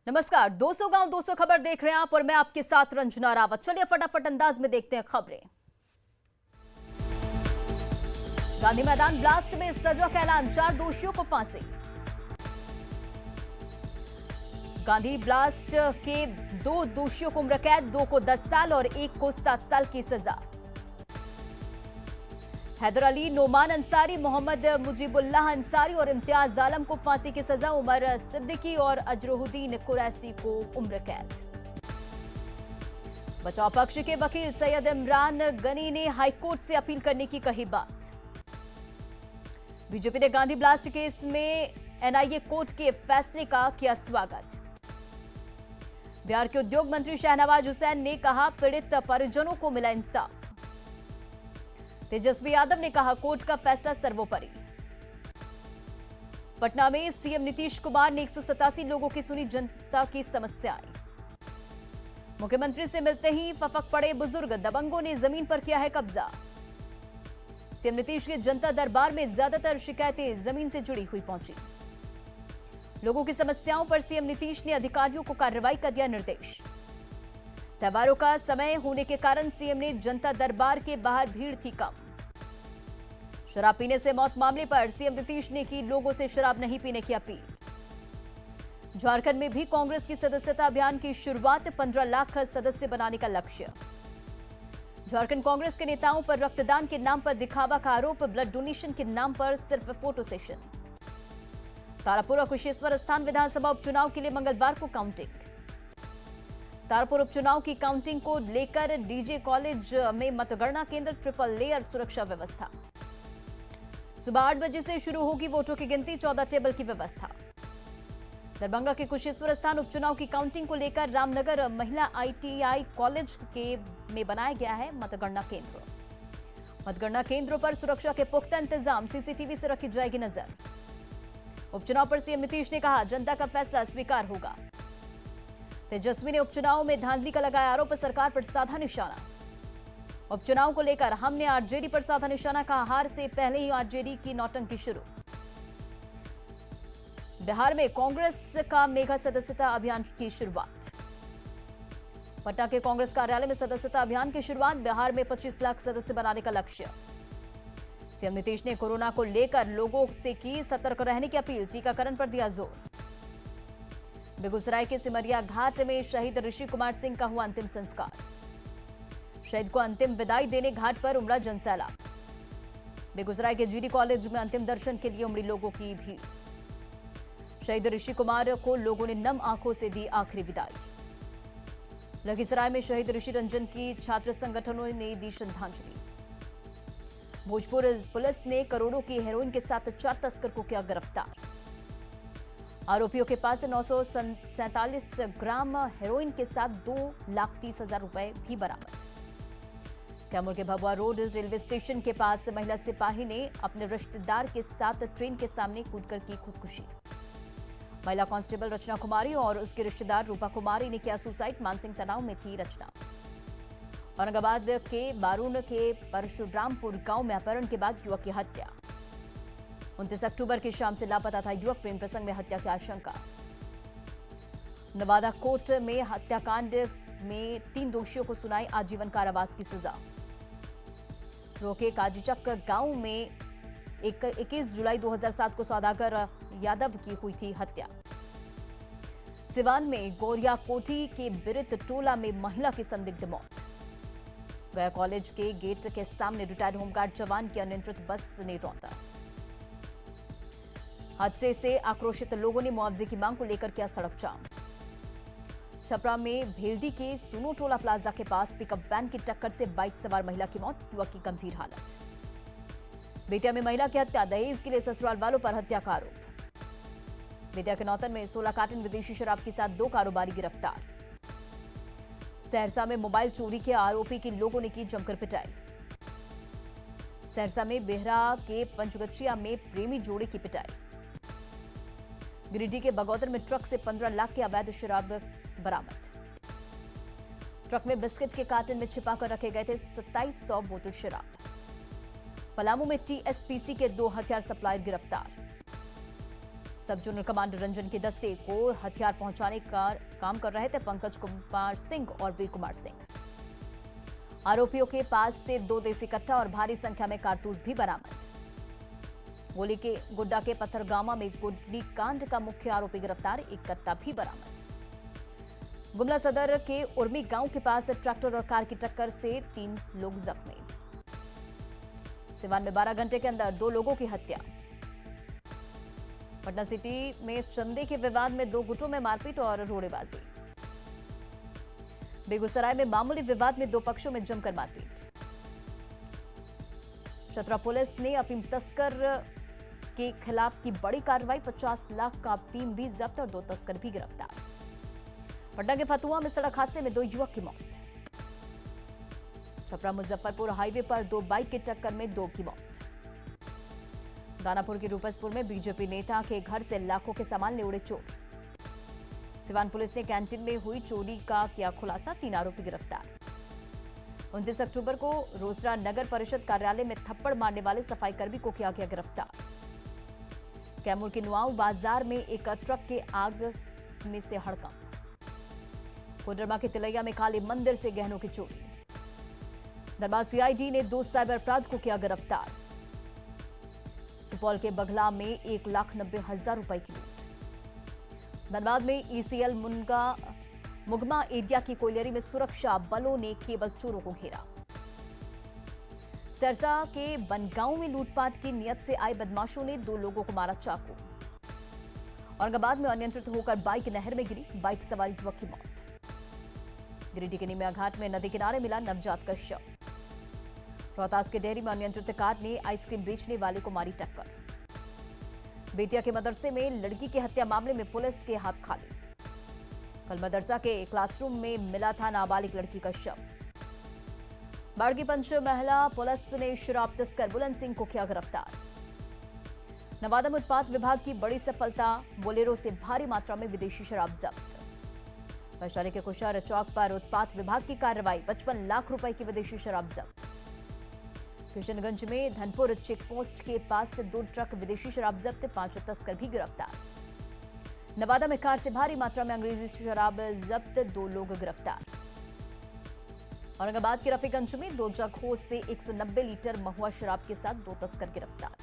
नमस्कार, 200 गांव 200 खबर देख रहे हैं आप और मैं आपके साथ रंजना रावत। चलिए फटाफट अंदाज में देखते हैं खबरें। गांधी मैदान ब्लास्ट में सजा का ऐलान, 4 दोषियों को फांसी। गांधी ब्लास्ट के 2 दोषियों को उम्र कैद, 2 को 10 साल और 1 को 7 साल की सजा। हैदर अली, नोमान अंसारी, मोहम्मद मुजीबुल्लाह अंसारी और इम्तियाज आलम को फांसी की सजा। उमर सिद्दीकी और अजरुद्दीन कुरैशी को उम्र कैद। बचाव पक्ष के वकील सैयद इमरान गनी ने हाईकोर्ट से अपील करने की कही बात। बीजेपी ने गांधी ब्लास्ट केस में एनआईए कोर्ट के फैसले का किया स्वागत। बिहार के उद्योग मंत्री शहनवाज हुसैन ने कहा, पीड़ित परिजनों को मिला इंसाफ। तेजस्वी यादव ने कहा, कोर्ट का फैसला सर्वोपरि। पटना में सीएम नीतीश कुमार ने 187 लोगों की सुनी जनता की समस्याएं। मुख्यमंत्री से मिलते ही फफक पड़े बुजुर्ग, दबंगों ने जमीन पर किया है कब्जा। सीएम नीतीश के जनता दरबार में ज्यादातर शिकायतें जमीन से जुड़ी हुई पहुंची। लोगों की समस्याओं पर सीएम नीतीश ने अधिकारियों को कार्रवाई का दिया निर्देश। त्योहारों का समय होने के कारण सीएम ने जनता दरबार के बाहर भीड़ थी कम। शराब पीने से मौत मामले पर सीएम नीतीश ने की लोगों से शराब नहीं पीने की अपील। झारखंड में भी कांग्रेस की सदस्यता अभियान की शुरुआत, 15 लाख सदस्य बनाने का लक्ष्य। झारखंड कांग्रेस के नेताओं पर रक्तदान के नाम पर दिखावा का आरोप, ब्लड डोनेशन के नाम पर सिर्फ फोटो सेशन। तारापुर और कुशेश्वर स्थान विधानसभा उपचुनाव के लिए मंगलवार को काउंटिंग। तारापुर उपचुनाव की काउंटिंग को लेकर डीजे कॉलेज में मतगणना केंद्र, ट्रिपल लेयर सुरक्षा व्यवस्था। सुबह 8 बजे से शुरू होगी वोटों की गिनती, 14 टेबल की व्यवस्था। दरभंगा के कुशेश्वर स्थान उपचुनाव की काउंटिंग को लेकर रामनगर महिला आईटीआई कॉलेज में बनाया गया है मतगणना केंद्र। मतगणना केंद्रों पर सुरक्षा के पुख्ता इंतजाम, सीसीटीवी से रखी जाएगी नजर। उपचुनाव पर सीएम नीतीश ने कहा, जनता का फैसला स्वीकार होगा। तेजस्वी ने उपचुनाव में धांधली का लगाया आरोप, सरकार पर साधा निशाना। उपचुनाव को लेकर हमने आरजेडी पर साधा निशाना, कहा, हार से पहले ही आरजेडी की नौटंकी शुरू। बिहार में कांग्रेस का मेगा सदस्यता अभियान की शुरुआत। पटना के कांग्रेस कार्यालय में सदस्यता अभियान की शुरुआत, बिहार में 25 लाख सदस्य बनाने का लक्ष्य। सीएम नीतीश ने कोरोना को लेकर लोगों से की सतर्क रहने की अपील, टीकाकरण पर दिया जोर। बेगूसराय के सिमरिया घाट में शहीद ऋषि कुमार सिंह का हुआ अंतिम संस्कार। शहीद को अंतिम विदाई देने घाट पर उमड़ा जनसैलाब। बेगूसराय के जीडी कॉलेज में अंतिम दर्शन के लिए उमड़ी लोगों की भीड़। शहीद ऋषि कुमार को लोगों ने नम आंखों से दी आखिरी विदाई। लखीसराय में शहीद ऋषि रंजन की छात्र संगठनों ने दी श्रद्धांजलि। भोजपुर पुलिस ने करोड़ों की हेरोइन के साथ 4 तस्कर को किया गिरफ्तार। आरोपियों के पास से 947 ग्राम हेरोइन के साथ 2,30,000 रुपए भी बरामद। कैमूर के भभुआ रोड रेलवे स्टेशन के पास महिला सिपाही ने अपने रिश्तेदार के साथ ट्रेन के सामने कूदकर की खुदकुशी। महिला कांस्टेबल रचना कुमारी और उसके रिश्तेदार रूपा कुमारी ने किया सुसाइड, मानसिक तनाव में थी रचना। औरंगाबाद के बारून के परशुरामपुर गांव में अपहरण के बाद युवक की हत्या। 29 अक्टूबर की शाम से लापता था युवक, प्रेम प्रसंग में हत्या की आशंका। नवादा कोर्ट में हत्याकांड में 3 दोषियों को सुनाई आजीवन कारावास की सजा। रोके काजीचक गांव में 21 जुलाई 2007 को सौदागर यादव की हुई थी हत्या। सिवान में गोरिया कोठी के बिरित टोला में महिला की संदिग्ध मौत। गया कॉलेज के गेट के सामने रिटायर्ड होमगार्ड जवान की अनियंत्रित बस ने रौंदा। हादसे से आक्रोशित लोगों ने मुआवजे की मांग को लेकर किया सड़क जाम। छपरा में भेल्दी के सुनो टोला प्लाजा के पास पिकअप वैन की टक्कर से बाइक सवार महिला की मौत, युवक की गंभीर हालत। बेटिया में महिला की हत्या, दहेज के लिए ससुराल वालों पर हत्या का आरोप। बेटिया के नौतन में 16 कार्टन विदेशी शराब के साथ 2 कारोबारी गिरफ्तार। सहरसा में मोबाइल चोरी के आरोपी की लोगों ने की जमकर पिटाई। सहरसा में बेहरा के पंचगछिया में प्रेमी जोड़े की पिटाई। गिरिडीह के बगौदर में ट्रक से 15 लाख की अवैध शराब बरामद। ट्रक में बिस्किट के कार्टन में छिपाकर रखे गए थे 2700 बोतल शराब। पलामू में टीएसपीसी के 2 हथियार सप्लायर गिरफ्तार। सब जोनल कमांडर रंजन के दस्ते को हथियार पहुंचाने का काम कर रहे थे पंकज कुमार सिंह और वीर कुमार सिंह। आरोपियों के पास से 2 देसी कट्टा और भारी संख्या में कारतूस भी बरामद। गोली के गुड्डा के पत्थरगामा में गोली कांड का मुख्य आरोपी गिरफ्तार, एक कट्टा भी बरामद। गुमला सदर के उर्मी गांव के पास ट्रैक्टर और कार की टक्कर से 3 लोग जख्मी। सिवान में 12 घंटे के अंदर 2 लोगों की हत्या। पटना सिटी में चंदे के विवाद में 2 गुटों में मारपीट और रोड़ेबाजी। बेगूसराय में मामूली विवाद में 2 पक्षों में जमकर मारपीट। चतरा पुलिस ने अफीम तस्कर के खिलाफ की बड़ी कार्रवाई, 50 लाख का अफीम भी जब्त और 2 तस्कर भी गिरफ्तार। पटना के फतुहा में सड़क हादसे में 2 युवक की मौत। छपरा मुजफ्फरपुर हाईवे पर 2 बाइक की टक्कर में 2 की मौत। दानापुर के रूपसपुर में बीजेपी नेता के घर से लाखों के सामान ले उड़े चोर। सिवान पुलिस ने कैंटीन में हुई चोरी का किया खुलासा, 3 आरोपी गिरफ्तार। 29 अक्टूबर को रोसड़ा नगर परिषद कार्यालय में थप्पड़ मारने वाले सफाईकर्मी को किया गया गिरफ्तार। कैमूर के नुआऊ बाजार में एक ट्रक के आग में से हड़कंप। कोडरमा के तिलैया में काली मंदिर से गहनों की चोरी। धनबाद सीआईडी ने 2 साइबर अपराध को किया गिरफ्तार। सुपौल के बघला में 1,90,000 रुपए की लूट। धनबाद में ईसीएल मुगमा एरिया की कोयलेरी में सुरक्षा बलों ने केबल चोरों को घेरा। सरसा के बनगांव में लूटपाट की नियत से आए बदमाशों ने 2 लोगों को मारा चाकू। औरंगाबाद में अनियंत्रित होकर बाइक नहर में गिरी, बाइक सवार युवक की मौत। गिरिडीह के निमिया घाट में नदी किनारे मिला नवजात का शव। रोहतास के डेहरी में अनियंत्रित कार ने आइसक्रीम बेचने वाले को मारी टक्कर। बेतिया के मदरसे में लड़की की हत्या मामले में पुलिस के हाथ खाली। कल मदरसा के क्लासरूम में मिला था नाबालिग लड़की का शव। बाड़गी पंच महिला पुलिस ने शराब तस्कर बुलंद सिंह को किया गिरफ्तार। नवादा में उत्पाद विभाग की बड़ी सफलता, बोलेरो से भारी मात्रा में विदेशी शराब जब्त। वैशाली के कुशहरा चौक पर उत्पाद विभाग की कार्रवाई, 55 लाख रुपए की विदेशी शराब जब्त। किशनगंज में धनपुर चेक पोस्ट के पास से 2 ट्रक विदेशी शराब जब्त, 5 तस्कर भी गिरफ्तार। नवादा में कार से भारी मात्रा में अंग्रेजी शराब जब्त, 2 लोग गिरफ्तार। औरंगाबाद के रफीगंज में 2 जगहों से 190 लीटर महुआ शराब के साथ 2 तस्कर गिरफ्तार।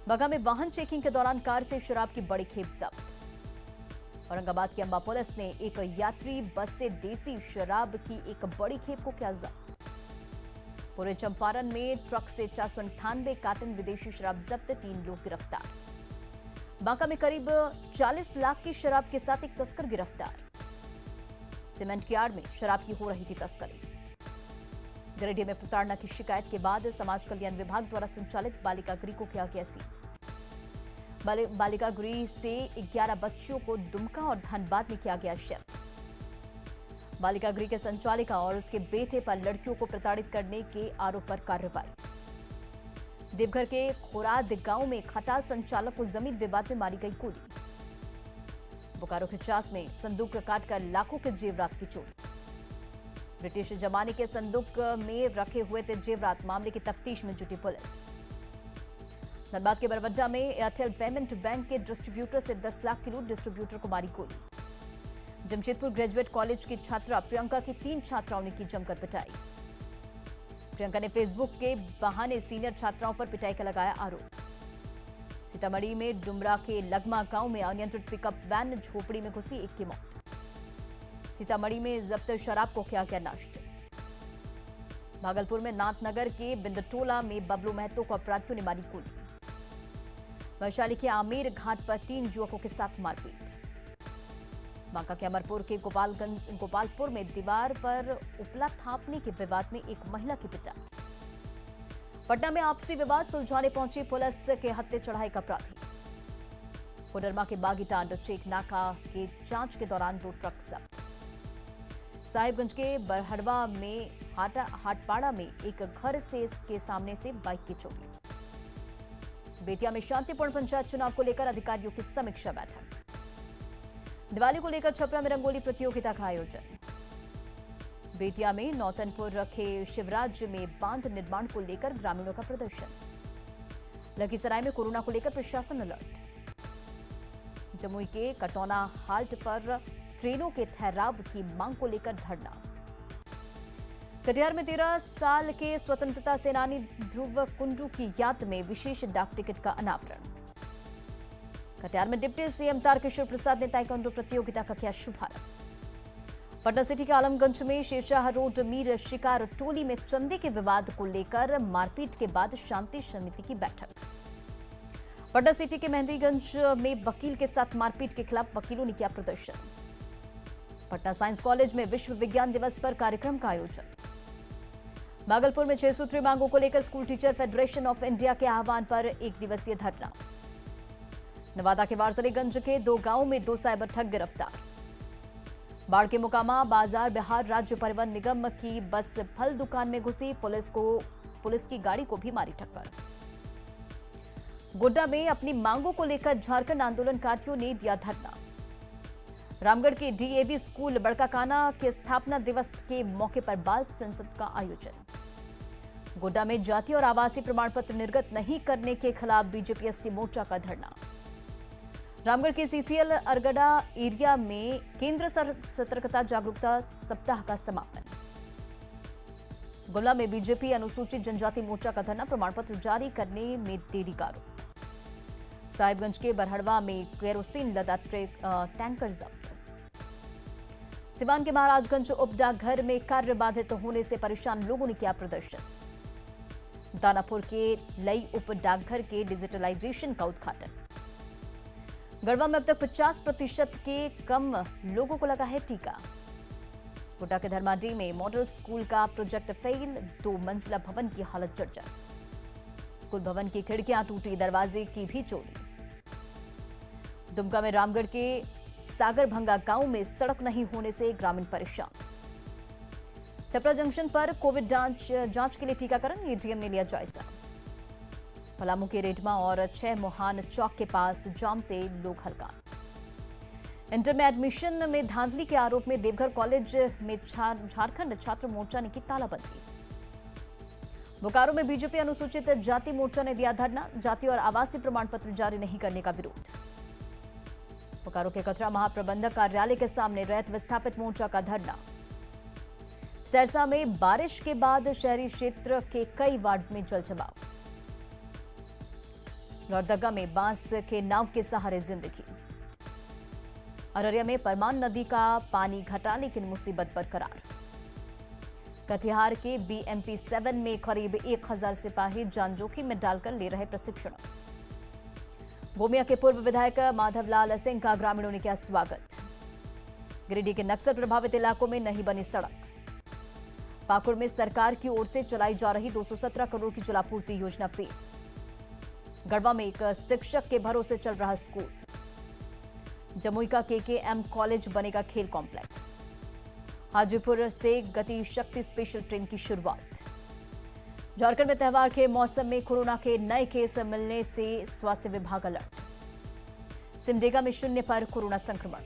बगा में वाहन चेकिंग के दौरान कार से शराब की बड़ी खेप जब्त। औरंगाबाद की अंबा पुलिस ने एक यात्री बस से देसी शराब की एक बड़ी खेप को किया जब्त। पूरे चंपारण में ट्रक से 498 कार्टन विदेशी शराब जब्त, 3 लोग गिरफ्तार। बांका में करीब 40 लाख की शराब के साथ एक तस्कर गिरफ्तार। सीमेंट की आड़ में शराब की हो रही थी तस्करी। गिरिडीह में प्रताड़ना की शिकायत के बाद समाज कल्याण विभाग द्वारा संचालित बालिका गृह को किया गया सील। बालिका गृह से 11 बच्चियों को दुमका और धनबाद में किया गया शिफ्ट। बालिका गृह के संचालिका और उसके बेटे पर लड़कियों को प्रताड़ित करने के आरोप पर कार्रवाई। देवघर के खोराद गांव में खटाल संचालक को जमीन विवाद में मारी गई गोली। बोकारो के चास में संदूक काटकर लाखों के जेवरात की चोरी। ब्रिटिश जमाने के संदूक में रखे हुए थे जेवरात, मामले की तफ्तीश में जुटी पुलिस। धनबाद के बरवड्डा में एयरटेल पेमेंट बैंक के डिस्ट्रीब्यूटर से 10 लाख की लूट, डिस्ट्रीब्यूटर को मारी गोली। जमशेदपुर ग्रेजुएट कॉलेज की छात्रा प्रियंका की 3 छात्राओं ने की जमकर पिटाई। प्रियंका ने फेसबुक के बहाने सीनियर छात्राओं पर पिटाई का लगाया आरोप। सीतामढ़ी में डुमरा के लगमा गांव में अनियंत्रित पिकअप वैन झोपड़ी में घुसी, 1 की मौत। सीतामढ़ी में जब्त शराब को किया गया नष्ट। भागलपुर में नाथनगर के बिंदटोला में बबलू महतो को अपराधियों ने मारी गोली। वैशाली के आमेर घाट पर 3 युवकों के साथ मारपीट। बांका के अमरपुर के गोपालपुर में दीवार पर उपला थापने के विवाद में एक महिला की पिटाई। पटना में आपसी विवाद सुलझाने पहुंची पुलिस के हत्थे चढ़ाई का अपराधी। कोडरमा के बागीटांड चेक नाका के जांच के दौरान 2 ट्रक जब्त। साहिबगंज के बरहड़वा में हाटपाड़ा में एक घर से के सामने से बाइक की चोरी। बेतिया में शांतिपूर्ण पंचायत चुनाव को लेकर अधिकारियों की समीक्षा बैठक। दिवाली को लेकर छपरा में रंगोली प्रतियोगिता का आयोजन। बेतिया में नौतनपुर रखे शिवराज में बांध निर्माण को लेकर ग्रामीणों का प्रदर्शन। लखीसराय में कोरोना को लेकर प्रशासन अलर्ट। जमुई के कटौना हाल्ट पर ट्रेनों के ठहराव की मांग को लेकर धरना। कटिहार में 13 साल के स्वतंत्रता सेनानी ध्रुव कुंडू की याद में विशेष डाक टिकट का अनावरण। कटिहार में डिप्टी सीएम तारकिशोर प्रसाद ने ताइक्वांडो प्रतियोगिता का किया शुभारंभ। पटना सिटी के आलमगंज में शेरशाह रोड मीर शिकार टोली में चंदे के विवाद को लेकर मारपीट के बाद शांति समिति की बैठक। पटना सिटी के मेहंदीगंज में वकील के साथ मारपीट के खिलाफ वकीलों ने किया प्रदर्शन। पटना साइंस कॉलेज में विश्व विज्ञान दिवस पर कार्यक्रम का आयोजन। भागलपुर में 6 सूत्रीय मांगों को लेकर school teacher federation of India के आह्वान पर 1 दिवसीय धरना। नवादा के वारसलीगंज के 2 गांवों में 2 साइबर ठग गिरफ्तार। बाढ़ के मुकामा बाजार बिहार राज्य परिवहन निगम की बस फल दुकान में घुसी, पुलिस की गाड़ी को भी मारी टक्कर। गोड्डा में अपनी मांगों को लेकर झारखंड आंदोलनकारियों ने दिया धरना। रामगढ़ के डीएवी स्कूल बड़काकाना के स्थापना दिवस के मौके पर बाल संसद का आयोजन। गोड्डा में जाति और आवासीय प्रमाण पत्र निर्गत नहीं करने के खिलाफ बीजेपी एसटी मोर्चा का धरना। रामगढ़ के सीसीएल अरगड़ा एरिया में केंद्र सतर्कता जागरूकता सप्ताह का समापन। गुमला में बीजेपी अनुसूचित जनजाति मोर्चा का धरना, प्रमाण पत्र जारी करने में देरी का आरोप। साहिबगंज के बरहड़वा में केरोसिन लदा टैंकर जब्त। सिवान के महाराजगंज उप डाकघर में कार्य बाधित होने से परेशान लोगों ने किया प्रदर्शन। दानापुर के लई उप डाकघर के डिजिटलाइजेशन का उद्घाटन। गढ़वा में अब तक 50% के कम लोगों को लगा है टीका। कोटा के धर्माडी में मॉडल स्कूल का प्रोजेक्ट फेल, 2 मंजिला भवन की हालत जर्जर। स्कूल भवन की खिड़कियां टूटी, दरवाजे की भी चोरी। दुमका में रामगढ़ के सागरभंगा गांव में सड़क नहीं होने से ग्रामीण परेशान। छपरा जंक्शन पर कोविड जांच के लिए टीकाकरण, एडीएम ने लिया जायजा। पलामू के रेडमा और 6 मोहान चौक के पास जाम से लोग हड़ताल। इंटर में एडमिशन में धांधली के आरोप में देवघर कॉलेज में झारखंड छात्र मोर्चा ने की तालाबंदी। बोकारो में बीजेपी अनुसूचित जाति मोर्चा ने दिया धरना, जाति और आवासीय प्रमाण पत्र जारी नहीं करने का विरोध। बोकारो के कचरा महाप्रबंधक कार्यालय के सामने रैत विस्थापित मोर्चा का धरना। सरसा में बारिश के बाद शहरी क्षेत्र के कई वार्ड में जल जमाव। लोहरदगा में बांस के नाव के सहारे जिंदगी। अररिया में परमान नदी का पानी घटा लेकिन मुसीबत बरकरार। कटिहार के बीएमपी 7 में करीब 1000 सिपाही जान जोखिम में डालकर ले रहे प्रशिक्षण। गोमिया के पूर्व विधायक माधवलाल सिंह का ग्रामीणों ने किया स्वागत। गिरिडीह के नक्सल प्रभावित इलाकों में नहीं बनी सड़क। पाकुड़ में सरकार की ओर से चलाई जा रही 217 करोड़ की जलापूर्ति योजना फेल। गढ़वा में एक शिक्षक के भरोसे चल रहा स्कूल। जमुई का केकेएम कॉलेज बनेगा खेल कॉम्प्लेक्स। हाजीपुर से गति शक्ति स्पेशल ट्रेन की शुरुआत। झारखंड में त्योहार के मौसम में कोरोना के नए केस मिलने से स्वास्थ्य विभाग अलर्ट। सिमडेगा में 0 पर कोरोना संक्रमण।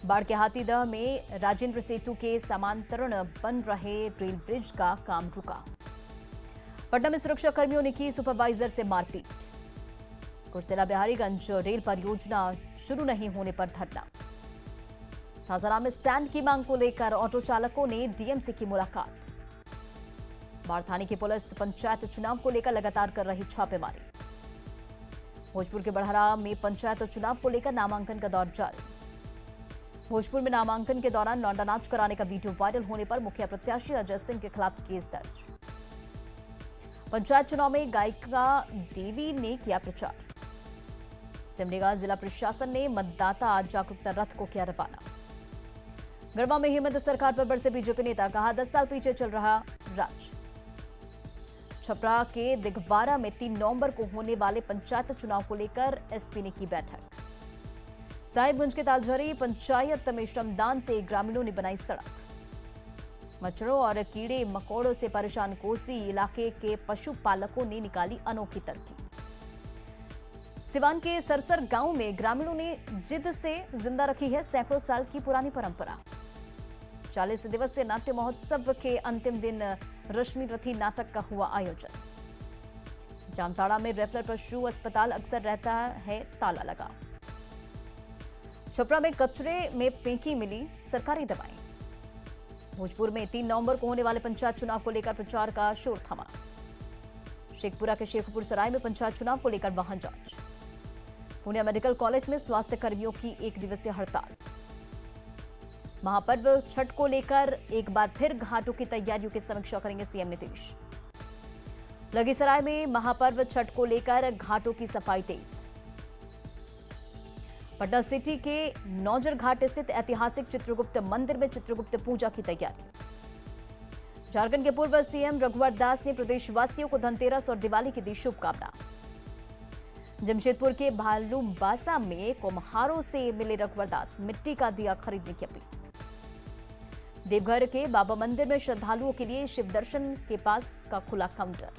बाढ़ के हाथीदह में राजेंद्र सेतु के समांतरण बन रहे रेल ब्रिज का काम रुका। पटना में सुरक्षा कर्मियों ने की सुपरवाइजर से मारपीट। कुर्सेला बिहारीगंज रेल परियोजना शुरू नहीं होने पर धरना। सासाराम में स्टैंड की मांग को लेकर ऑटो चालकों ने डीएम से की मुलाकात। बाढ़ थाने की पुलिस पंचायत चुनाव को लेकर लगातार कर रही छापेमारी। भोजपुर के बड़हरा में पंचायत चुनाव को लेकर नामांकन का दौर जारी। भोजपुर में नामांकन के दौरान लौंडा नाच कराने का वीडियो वायरल होने पर मुखिया प्रत्याशी अजय सिंह के खिलाफ केस दर्ज। पंचायत चुनाव में गायिका देवी ने किया प्रचार। सिमडेगा जिला प्रशासन ने मतदाता जागरूकता रथ को किया रवाना। गढ़वा में हेमंत सरकार पर बरसे बीजेपी नेता, कहा 10 साल पीछे चल रहा राज। छपरा के दिघवारा में 3 नवंबर को होने वाले पंचायत चुनाव को लेकर एसपी ने की बैठक। साहिबगंज के तालझरी पंचायत में श्रमदान से ग्रामीणों ने बनाई सड़क। मच्छरों और कीड़े मकोड़ों से परेशान कोसी इलाके के पशुपालकों ने निकाली अनोखी तरकीब। सिवान के सरसर गांव में ग्रामीणों ने जिद से जिंदा रखी है सैकड़ों साल की पुरानी परंपरा। 40 दिवसीय नाट्य महोत्सव के अंतिम दिन रश्मि रथी नाटक का हुआ आयोजन। जामताड़ा में रेफरल पशु अस्पताल अक्सर रहता है ताला लगा। छपरा में कचरे में फेंकी मिली सरकारी दवाएं। भोजपुर में 3 नवंबर को होने वाले पंचायत चुनाव को लेकर प्रचार का शोर थमा। शेखपुरा के शेखपुर सराय में पंचायत चुनाव को लेकर वाहन जांच। पुणे मेडिकल कॉलेज में स्वास्थ्य कर्मियों की 1 दिवसीय हड़ताल। महापर्व छठ को लेकर एक बार फिर घाटों की तैयारियों की समीक्षा करेंगे सीएम नीतीश। लखीसराय में महापर्व छठ को लेकर घाटों की सफाई तेज। पटना सिटी के नौजर घाट स्थित ऐतिहासिक चित्रगुप्त मंदिर में चित्रगुप्त पूजा की तैयारी। झारखंड के पूर्व सीएम रघुवर दास ने प्रदेशवासियों को धनतेरस और दिवाली की दी शुभकामना। जमशेदपुर के भालूबासा में कुम्हारों से मिले रघुवर दास, मिट्टी का दिया खरीदने की अपील। देवघर के बाबा मंदिर में श्रद्धालुओं के लिए शिव दर्शन के पास का खुला काउंटर।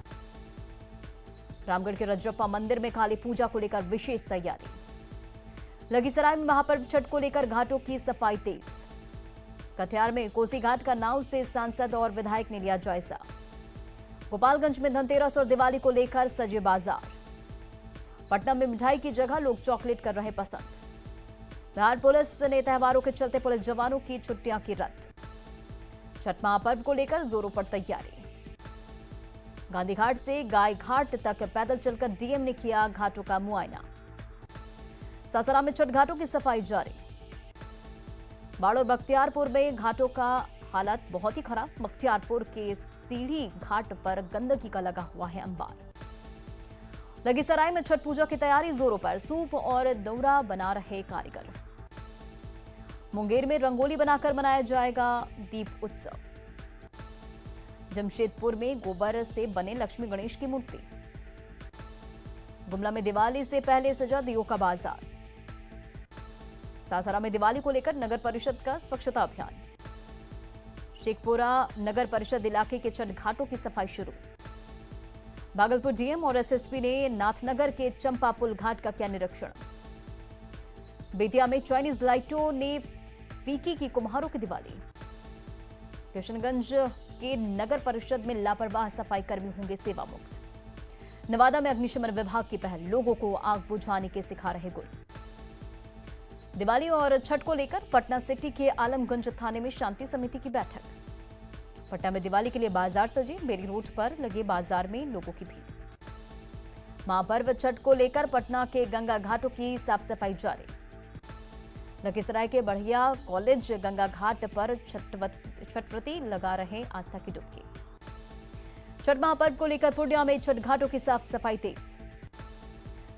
रामगढ़ के रजरप्पा मंदिर में काली पूजा को लेकर विशेष तैयारी। लखीसराय में महापर्व छठ को लेकर घाटों की सफाई तेज। कटिहार में कोसी घाट का नाव से सांसद और विधायक ने लिया जायजा। गोपालगंज में धनतेरस और दिवाली को लेकर सजे बाजार। पटना में मिठाई की जगह लोग चॉकलेट कर रहे पसंद। बिहार पुलिस ने त्योहारों के चलते पुलिस जवानों की छुट्टियां की रद्द। छठ महापर्व को लेकर जोरों पर तैयारी। गांधी घाट से गाय घाट तक पैदल चलकर डीएम ने किया घाटों का मुआयना। सासाराम में छठ घाटों की सफाई जारी। बाड़ और बख्तियारपुर में घाटों का हालत बहुत ही खराब। बख्तियारपुर के सीढ़ी घाट पर गंदगी का लगा हुआ है अंबार। लखीसराय में छठ पूजा की तैयारी जोरों पर। सूप और दौरा बना रहे कारीगर। मुंगेर में रंगोली बनाकर मनाया जाएगा दीप उत्सव। जमशेदपुर में गोबर से बने लक्ष्मी गणेश की मूर्ति। गुमला में दिवाली से पहले सजा दियों का बाजार। सासाराम में दिवाली को लेकर नगर परिषद का स्वच्छता अभियान। शेखपुरा नगर परिषद इलाके के छठ घाटों की सफाई शुरू। भागलपुर डीएम और एसएसपी ने नाथनगर के चंपा पुल घाट का किया निरीक्षण। बेतिया में चाइनीज लाइटों ने फीकी की कुम्हारों की दिवाली। किशनगंज के नगर परिषद में लापरवाह सफाई कर्मी होंगे सेवा मुक्त। नवादा में अग्निशमन विभाग की पहल, लोगों को आग बुझाने के सिखा रहे गुर। दिवाली और छठ को लेकर पटना सिटी के आलमगंज थाने में शांति समिति की बैठक। पटना में दिवाली के लिए बाजार सजे। बेरी रोड पर लगे बाजार में लोगों की भीड़। महापर्व छठ को लेकर पटना के गंगा घाटों की साफ सफाई जारी। लखीसराय के बढ़िया कॉलेज गंगा घाट पर छठव्रती लगा रहे आस्था की डुबकी। छठ महापर्व को लेकर पूर्णिया में छठ घाटों की साफ सफाई तेज।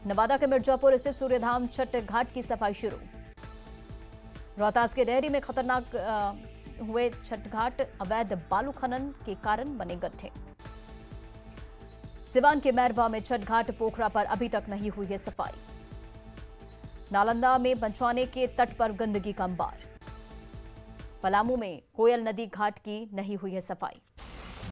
नवादा के मिर्जापुर स्थित सूर्यधाम छठ घाट की सफाई शुरू। रोहतास के डेहरी में खतरनाक हुए छठ घाट, अवैध बालू खनन के कारण बने गड्ढे। सिवान के मैरवा में छठ घाट पोखरा पर अभी तक नहीं हुई है सफाई। नालंदा में पंचवाने के तट पर गंदगी का अंबार। पलामू में कोयल नदी घाट की नहीं हुई है सफाई।